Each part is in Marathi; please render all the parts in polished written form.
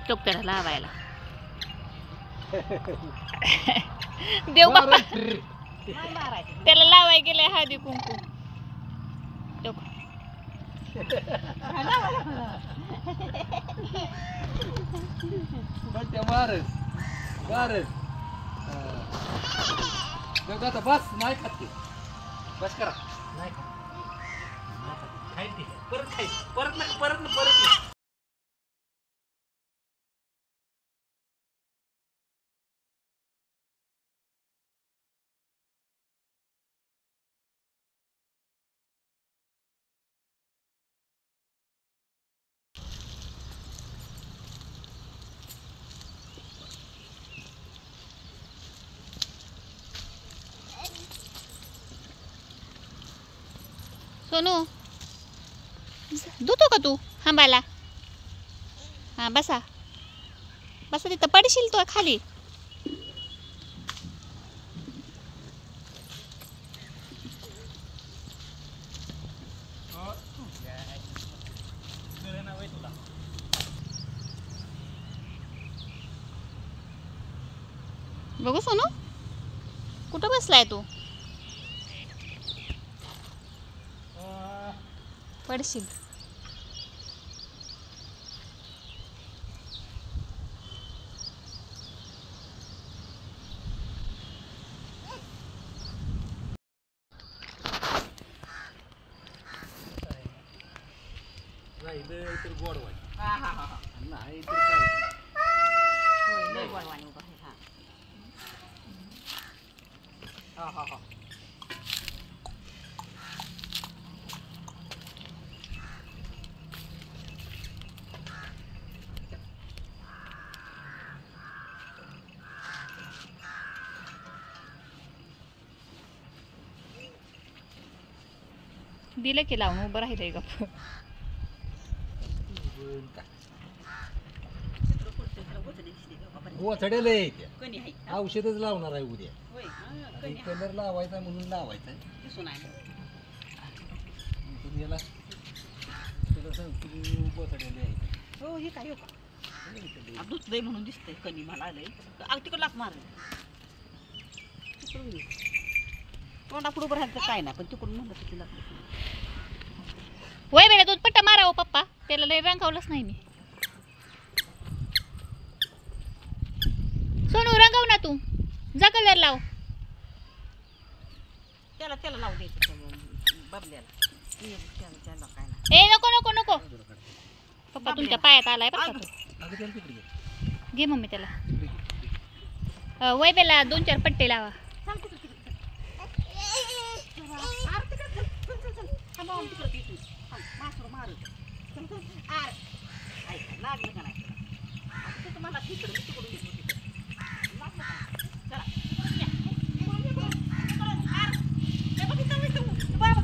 चोक त्याला लावायला. देव बाप्पा त्याला लावाय गेलाय हळदी कुंकू. बस नाही खात बस करा नाही खायची परत खायची परत परत सोनू धुतो का तू हांबाला? हा बसा बसा तिथं पडशील तो खाली. बघू सोनू कुठं बसलाय तू? पडशील. तर गोड वाट नाही तर काय दिलं की लावून उभं राहिलंय गप्प. चढेल औषधच लावणार आहे उद्या. कलर लावायचा म्हणून लावायचा याला तुला सांगतो उभं चढेल आहे. हो हे काय दुसरं म्हणून दिसतंय कणी मला आलंय तिकडं लाक मारलं तोंडा पुढं राहायचं काय नाही पण तिकडून म्हणलं तिला वय बेटा दूध पट्टा मारावं पप्पा त्याला लय रंगावलंच नाही मी. सोनू रंगाव ना तू जा कलर लाव. त्याला लावू द्यायचं बबल्याला त्याला काय नाही. ए नको नको नको पप्पा तुमच्या पायात आलाय बघा तो. घे मम्मी त्याला वय बेला 2-4 पट्टे लावा. लागलं का नाही तुम्हाला बाबा काय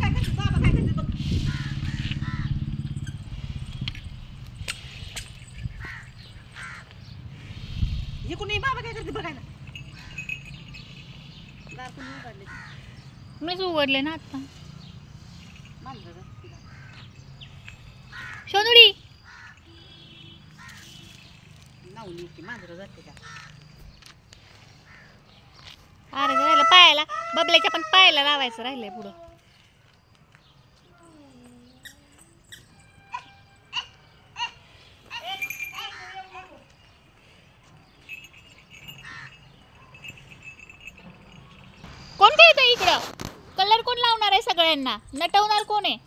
करते बघ. हे कोणी बाबा काय करते बघायला. दार कोणी उघडले मीच उघडले ना आता. सोनुडी मांजर जाते का अरे राहिलं पायाला बबल्याच्या पण पायाला लावायचं राहिलंय पुढं. कोण काय येतं इकडं? कलर कोण लावणार आहे? सगळ्यांना नटवणार कोण आहे?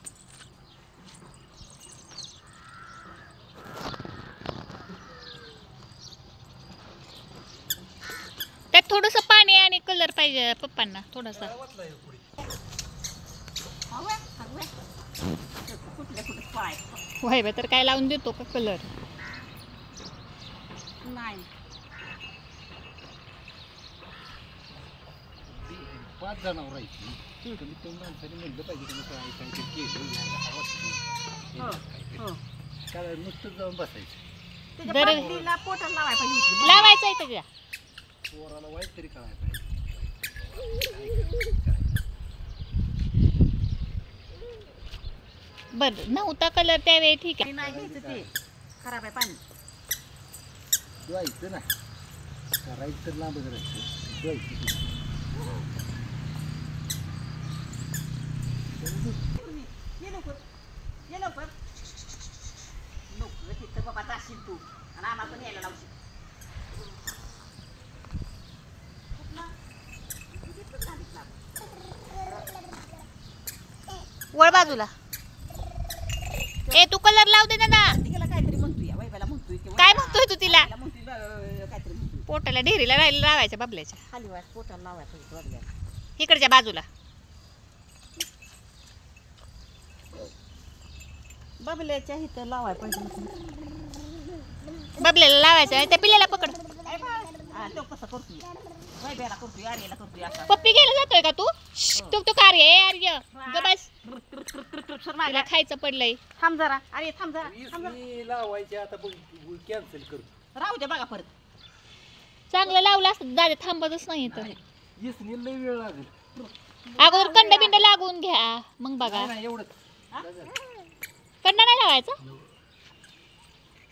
त्यात थोडंसं पाणी आणि कलर पाहिजे पप्पांना थोडासा. व्हायबा तर काय लावून देतो का कलर? नाही 5 जणांवर राहायची कमीत कमी माणसाने म्हणलं पाहिजे काय नुसतं जाऊन बसायचं. पोटाला लावायला पाहिजे. लावायचं आहे त्याच्या पोराला वाईट तरी कळायला पाहिजे. बरं नव्हता कलर त्यावेळी ठीक आहे. नाही घ्यायचं ते खराब आहे पाणी. द्यायचं ना करायचं तर लांबच राहायचं द्यायचं ये लवकर ये लवकर नको तिथं बाबा जाशील तू आणि आम्हाला पण यायला लावशील वळ बाजूला. ए तू कलर लाव दे ना. तिला काहीतरी म्हणतोय वैबाला म्हणतोय काय म्हणतोय तू तिला? म्हणतोय काहीतरी म्हणतोय पोटाला ढेरीला राहायला लावायच्या बबल्याच्या खाली वाट पोटाला लावायचं इकडच्या बाजूला. बबल्याच्या इथं लावाय पाहिजे बबल्याला लावायचं त्या पिल्याला पकड. तो कसं करतोय वैबाला करतोय आर्याला करतोय असा पप्पी घ्यायला जातोय का तू? तू तू कार्य आहे आर्य ग बस. मला खायचं पडलंय. थांब जरा अरे थांब जरा थांब जरा. लावायचे आता कॅन्सल करतो राहू दे बघा परत चांगलं लावलं असतं दादा थांबतच नाही तर. इसनी लय वेळ लागेल अगोदर कंड बिंड लागून घ्या मग बघा. नाही एवढंच कंड नाही लावायचा.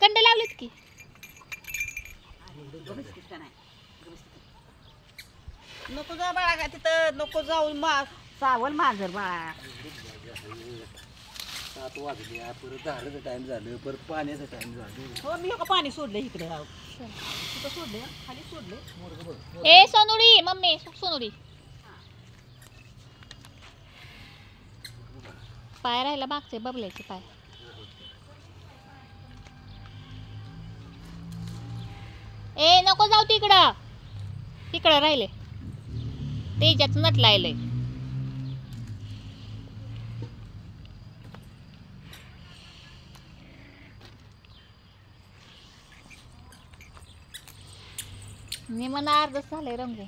कंड लावलेत की नको जा बाळा का तिथं नको जाऊ सावल माझर बाळा 7 वाजले परत धाराचं टाइम झालं परत पाण्याचं टाइम झालं हो मी पाणी सोडलं इकडे राव तिथं सोडले खाली सोडले ए सोनुडी मम्मी सोनुडी पाय राहिला मागचे बबल्याचे पाय. ए नको जाऊ तिकडं तिकडं राहिले तेजाच नट लायलंय. मी म्हणा अर्धच झालंय रंग.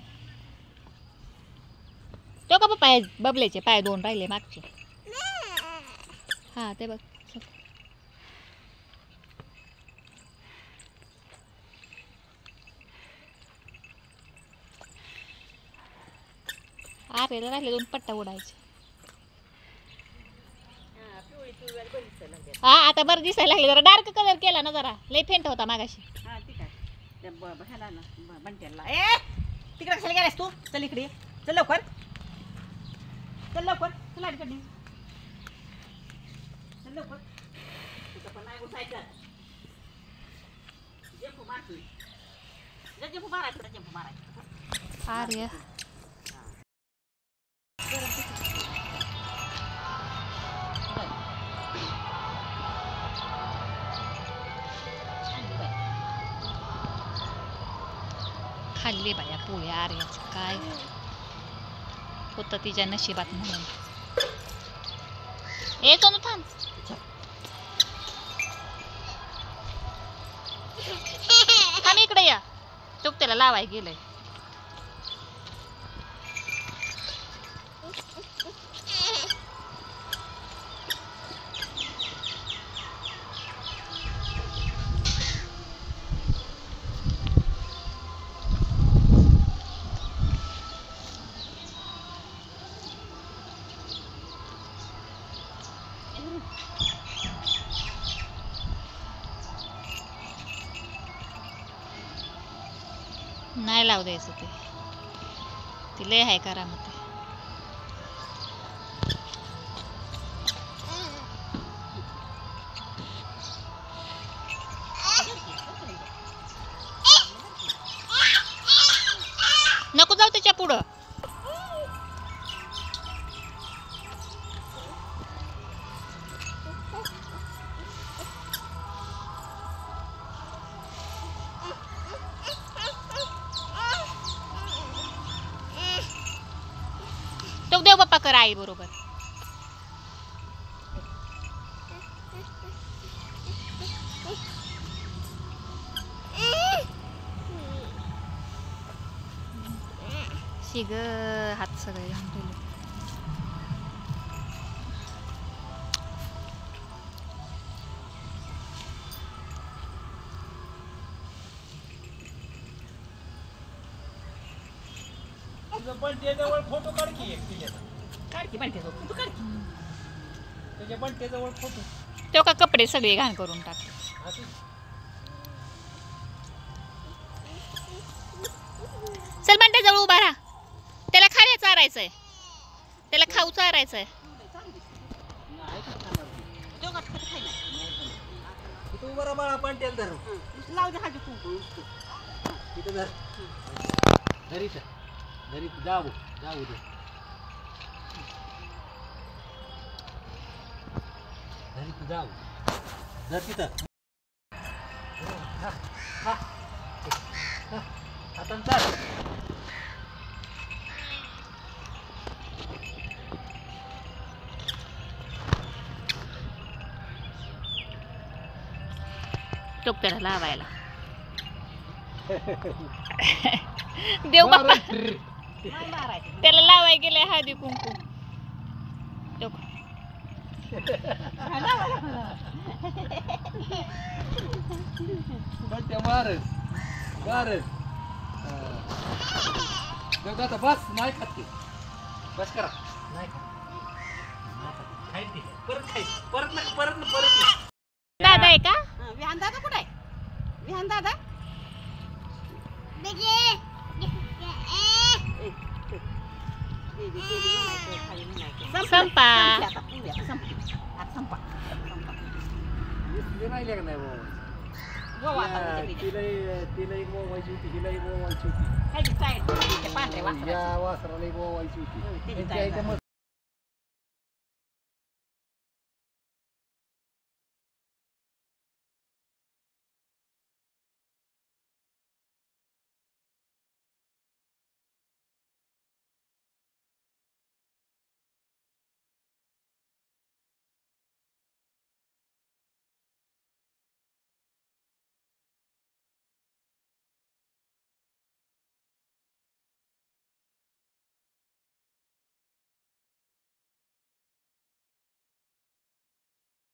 तो का पाय बबल्याचे पाय 2 राहिले मागचे. हा ते बघ आरेला राहिले 2 पट्टा उडायचे. हा आता बरं दिसायला लागले. जरा डार्क कलर केला ना जरा लय फेंट होता मागाशी. हा ठीक आहे त्या ह्याला ना बंट्याला ए तिकडे कशाला गेलास तू चल इकडे चल लवकर चल अडकडे चल लवकर तिथं पण नाही घुसायचं जेंपू मारतोय जेंपू मारायचं जेंपू मारायचं आर्य खाल्ली बाया पोळ्या आर्याचं काय होतं तिच्या नशिबात म्हणून. ए सोनू थांब. थांब इकडे या चोक त्याला लावाय गेलंय. नाही लावू द्यायचं ते लय आहे करा मग. नको जाऊ त्याच्या पुढं. तो देव बाप्पा कर आई बरोबर. शिग हात सगळे घालून ठेवले. बंट्याजवळ फोटो काढ की काढ की बंट्याजवळ तू काढ की त्याच्या बंट्याजवळ फोटो. तो का कपडे सगळे घाण करून टाकले. उभा राहा. त्याला खाली चारायचंय, त्याला खाऊ चारायचंय. जेवणात कसं खायला? तू बरं बाळा पण तेल धर लाव दे हळदी कुंकू नुसतं. तिथं धर धरीत धरीत जाऊ जाऊ दे धरीत जाऊ धर तिथं आता चाल टोक त्याला लावायला. देव बाप्पा नाही मारायचं. त्याला लावाय गेलाय हळदी कुंकू. टोक. मार मार आता बस नाही खात ते बस करा नाही खायची परत खायची परत ना परत ना परत ना. दादा आहे का? विहान दादा कुठे आहे? विहान दादा संपा. राहिले का नाही गोवा आता बाबा उद्या तिला एक मोवायची होती हिला एक मोवायची होती खायची साईड पांढरे वासराची. या वासराला एक मोवायची होती त्याची त्यांच्या ताई आईच्या